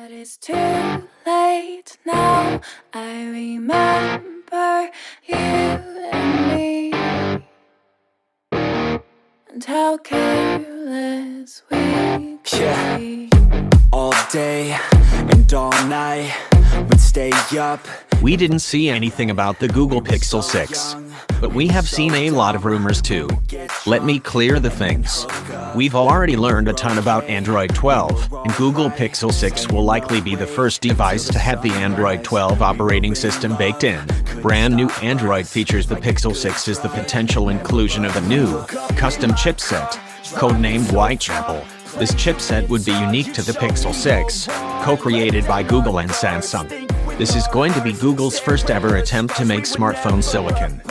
But it's too late now. I remember you and me, and how careless we could be. All day and all night, we'd stay up. We didn't see anything about the Google Pixel 6, but we have seen a lot of rumors too. Let me clear the things. We've already learned a ton about Android 12, and Google Pixel 6 will likely be the first device to have the Android 12 operating system baked in. Brand new Android features the Pixel 6 is the potential inclusion of a new, custom chipset, codenamed Whitechapel. This chipset would be unique to the Pixel 6, co-created by Google and Samsung. This is going to be Google's first ever attempt to make smartphone silicon.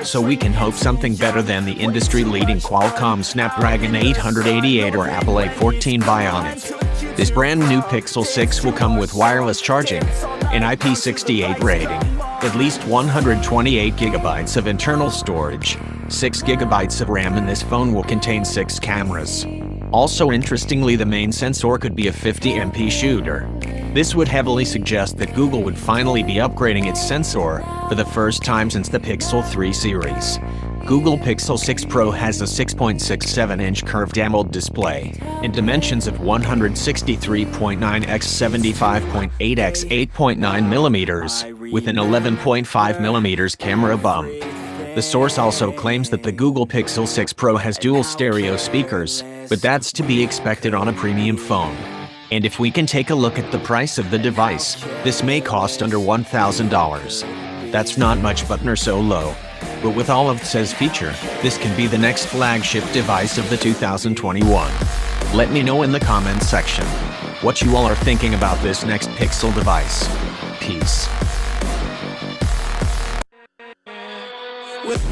So we can hope something better than the industry-leading Qualcomm Snapdragon 888 or Apple A14 Bionic. This brand new Pixel 6 will come with wireless charging, an IP68 rating, at least 128 gigabytes of internal storage, 6 gigabytes of RAM, and this phone will contain 6 cameras. Also interestingly, the main sensor could be a 50MP shooter. This would heavily suggest that Google would finally be upgrading its sensor for the first time since the Pixel 3 series. Google Pixel 6 Pro has a 6.67-inch curved AMOLED display in dimensions of 163.9 x 75.8 x 8.9 millimeters with an 11.5 millimeters camera bump. The source also claims that the Google Pixel 6 Pro has dual stereo speakers, but that's to be expected on a premium phone. And if we can take a look at the price of the device, this may cost under $1,000. That's not much, but nor so low. But with all of its feature, this can be the next flagship device of the 2021. Let me know in the comments section what you all are thinking about this next Pixel device. Peace. With